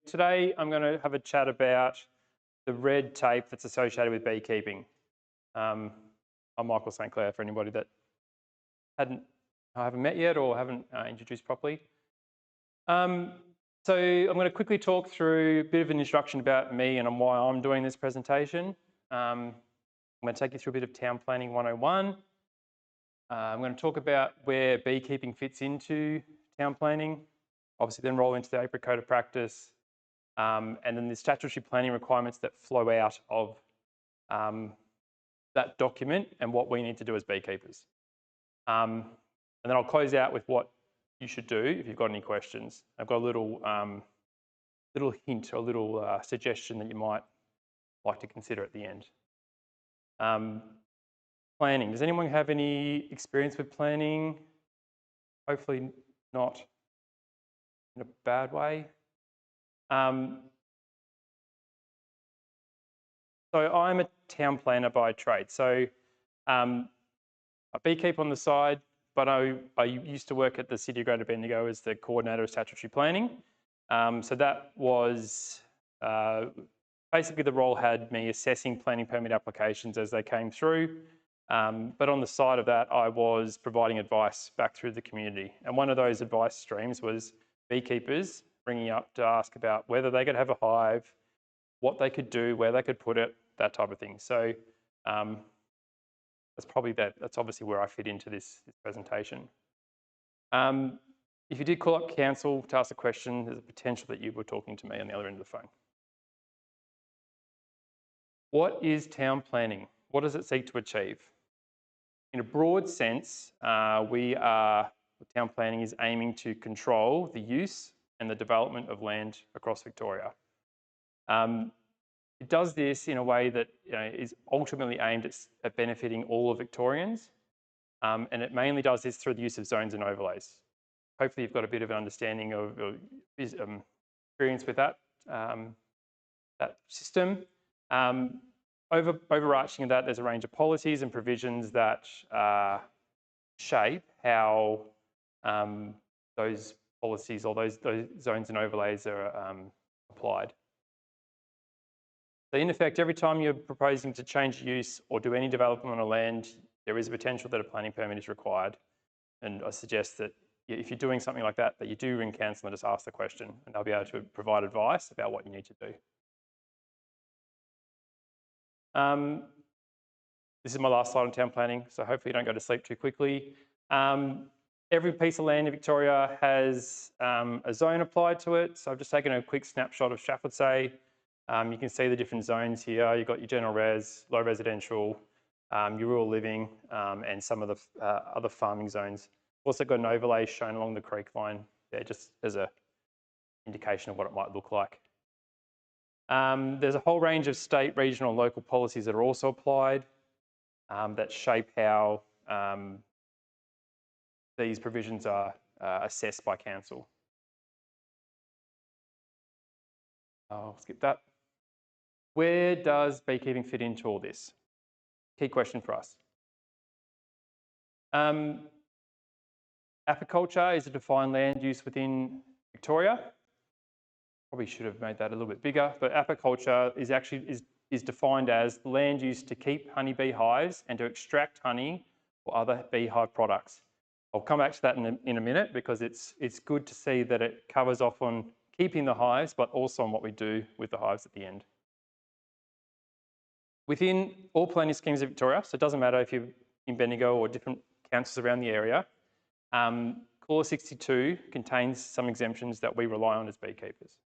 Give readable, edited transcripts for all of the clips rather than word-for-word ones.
Today I'm going to have a chat about the red tape that's associated with beekeeping. I'm Michael St Clair for anybody that I haven't met yet or haven't introduced properly. Um, so I'm going to quickly talk through a bit of an introduction about me and why I'm doing this presentation. I'm going to take you through a bit of town planning 101. I'm going to talk about where beekeeping fits into town planning, obviously then roll into the Apiary Code of Practice, and then the statutory planning requirements that flow out of that document and what we need to do as beekeepers. And then I'll close out with what you should do if you've got any questions. I've got a little hint or a little suggestion that you might like to consider at the end. Planning. Does anyone have any experience with planning? Hopefully not in a bad way. So I'm a town planner by trade. So I beekeep on the side, but I used to work at the City of Greater Bendigo as the coordinator of statutory planning. So that was basically the role had me assessing planning permit applications as they came through. But on the side of that, I was providing advice back through the community. And one of those advice streams was beekeepers ringing up to ask about whether they could have a hive, what they could do, where they could put it, that type of thing. So that's obviously where I fit into this presentation. If you did call up council to ask a question, there's a potential that you were talking to me on the other end of the phone. What is town planning? What does it seek to achieve? In a broad sense, town planning is aiming to control the use and the development of land across Victoria. It does this in a way that is ultimately aimed at benefiting all of Victorians, and it mainly does this through the use of zones and overlays. Hopefully you've got a bit of an understanding of experience with that, that system. Overarching of that, there's a range of policies and provisions that shape how those policies or those zones and overlays are applied. So in effect, every time you're proposing to change use or do any development on a land, there is a potential that a planning permit is required. And I suggest that if you're doing something like that, that you do ring council and just ask the question, and they'll be able to provide advice about what you need to do. This is my last slide on town planning, so hopefully you don't go to sleep too quickly. Every piece of land in Victoria has a zone applied to it. So I've just taken a quick snapshot of Shaffordsay. You can see the different zones here. You've got your general res, low residential, your rural living, and some of the other farming zones. Also got an overlay shown along the creek line there, just as an indication of what it might look like. There's a whole range of state, regional, and local policies that are also applied that shape how these provisions are assessed by council. I'll skip that. Where does beekeeping fit into all this? Key question for us. Apiculture is a defined land use within Victoria. Probably should have made that a little bit bigger, but apiculture is defined as land used to keep honeybee hives and to extract honey or other beehive products. I'll come back to that in a minute because it's good to see that it covers off on keeping the hives, but also on what we do with the hives at the end. Within all planning schemes of Victoria, so it doesn't matter if you're in Bendigo or different councils around the area, Clause 62 contains some exemptions that we rely on as beekeepers.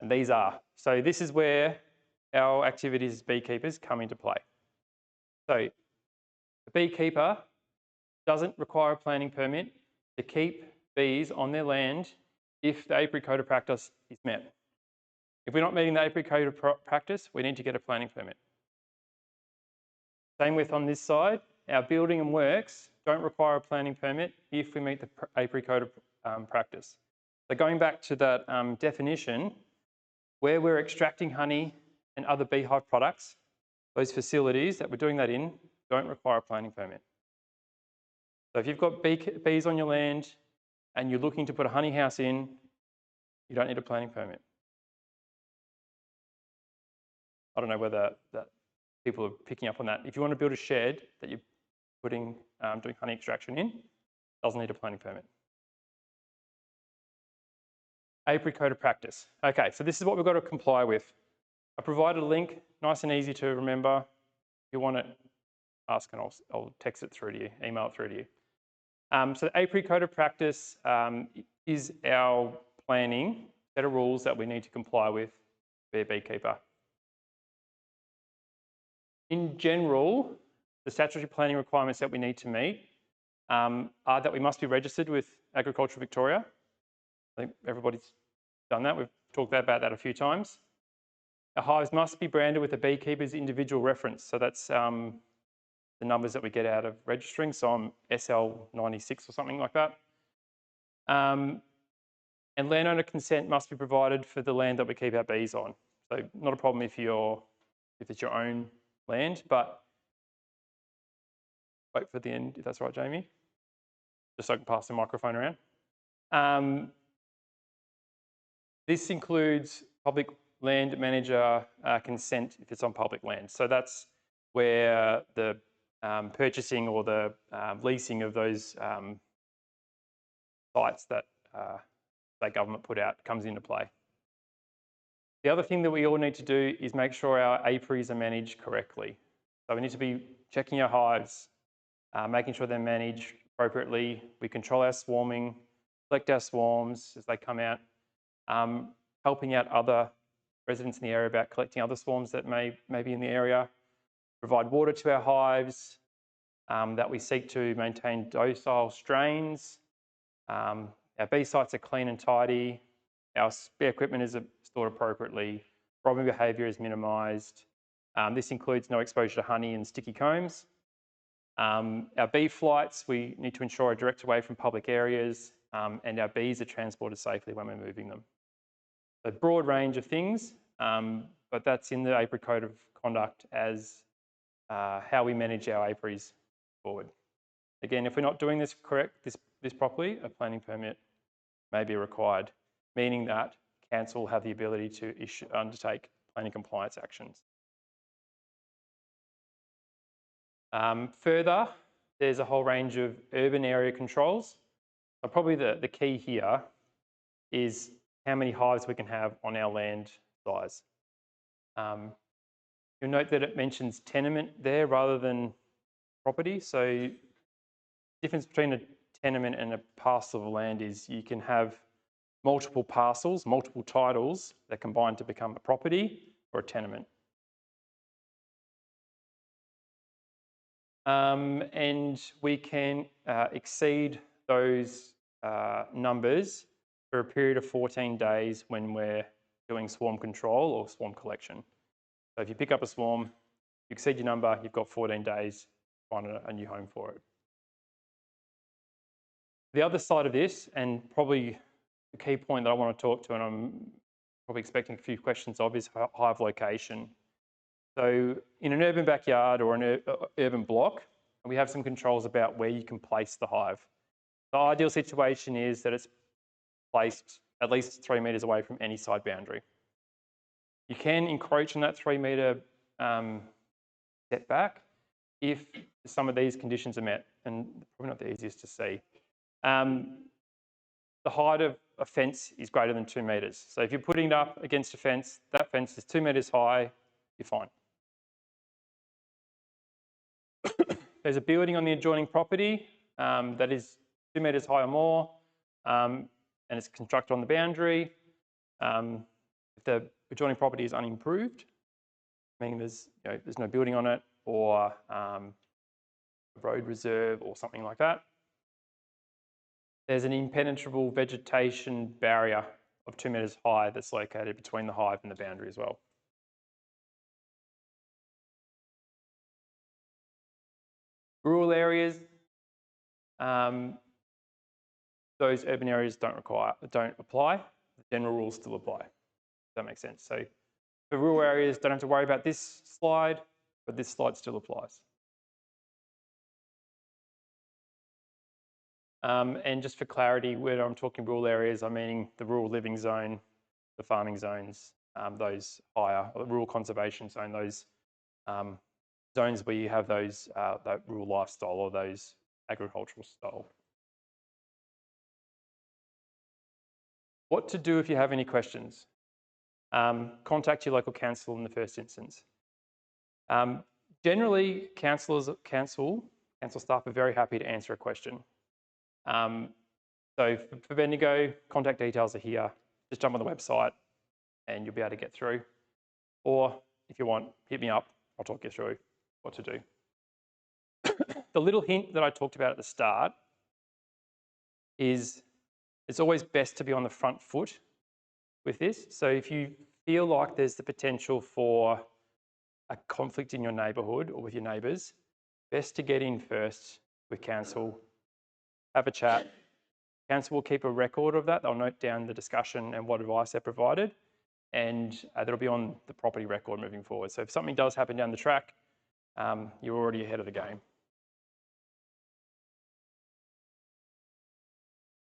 And these are, so this is where our activities as beekeepers come into play. So a beekeeper doesn't require a planning permit to keep bees on their land if the Apiary Code of Practice is met. If we're not meeting the Apiary Code of Practice, we need to get a planning permit. Same with on this side, our building and works don't require a planning permit if we meet the Apiary Code of Practice. So going back to that definition, where we're extracting honey and other beehive products, those facilities that we're doing that in don't require a planning permit. So if you've got bees on your land and you're looking to put a honey house in, You don't need a planning permit. I don't know whether that people are picking up on that. If you want to build a shed that you're doing honey extraction in, doesn't need a planning permit. Apiary Code of Practice. Okay, so this is what we've got to comply with. I provided a link, nice and easy to remember. If you want it, ask and I'll text it through to you, email it through to you. So the Apiary Code of Practice is our planning set of rules that we need to comply with to be a beekeeper. In general, the statutory planning requirements that we need to meet are that we must be registered with Agriculture Victoria. I think everybody's done that. We've talked about that a few times. Our hives must be branded with a beekeeper's individual reference. So that's the numbers that we get out of registering. So I'm SL96 or something like that. And landowner consent must be provided for the land that we keep our bees on. So not a problem if it's your own land, but wait for the end, if that's right, Jamie, just so I can pass the microphone around. This includes public land manager consent if it's on public land. So that's where the purchasing or the leasing of those sites that the government put out comes into play. The other thing that we all need to do is make sure our apiaries are managed correctly. So we need to be checking our hives, making sure they're managed appropriately. We control our swarming, collect our swarms as they come out, helping out other residents in the area about collecting other swarms that may be in the area, provide water to our hives, that we seek to maintain docile strains. Our bee sites are clean and tidy. Our spare equipment is stored appropriately. Robbing behaviour is minimised. This includes no exposure to honey and sticky combs. Our bee flights, we need to ensure are direct away from public areas, and our bees are transported safely when we're moving them. A broad range of things, but that's in the Apiary Code of Conduct as how we manage our apiaries forward. Again, if we're not doing this properly, a planning permit may be required, meaning that council will have the ability to undertake planning compliance actions. Further, there's a whole range of urban area controls. So probably the key here is how many hives we can have on our land size. You'll note that it mentions tenement there rather than property. So the difference between a tenement and a parcel of land is you can have multiple parcels, multiple titles that combine to become a property or a tenement. And we can exceed those numbers for a period of 14 days when we're doing swarm control or swarm collection. So if you pick up a swarm, you exceed your number, you've got 14 days to find a new home for it. The other side of this, and probably the key point that I want to talk to, and I'm probably expecting a few questions of, is hive location. So in an urban backyard or an urban block, we have some controls about where you can place the hive. The ideal situation is that it's placed at least 3 metres away from any side boundary. You can encroach on that 3 metre setback if some of these conditions are met, and probably not the easiest to see. The height of a fence is greater than 2 metres. So if you're putting it up against a fence, that fence is 2 metres high, you're fine. There's a building on the adjoining property that is 2 metres high or more, and it's constructed on the boundary. If the adjoining property is unimproved, meaning there's no building on it, or a road reserve or something like that, there's an impenetrable vegetation barrier of 2 metres high that's located between the hive and the boundary as well. Rural areas, those urban areas don't apply. The general rules still apply. Does that make sense? So for rural areas, don't have to worry about this slide, but this slide still applies. And just for clarity, when I'm talking rural areas, I'm meaning the rural living zone, the farming zones, those higher, or the rural conservation zone, those zones where you have those that rural lifestyle or those agricultural style. What to do if you have any questions? Contact your local council in the first instance. Generally, council staff are very happy to answer a question. So for Bendigo, contact details are here. Just jump on the website and you'll be able to get through. Or if you want, hit me up. I'll talk you through what to do. The little hint that I talked about at the start is it's always best to be on the front foot with this. So if you feel like there's the potential for a conflict in your neighbourhood or with your neighbours, best to get in first with council, have a chat. Council will keep a record of that. They'll note down the discussion and what advice they provided, and that'll be on the property record moving forward. So if something does happen down the track, you're already ahead of the game.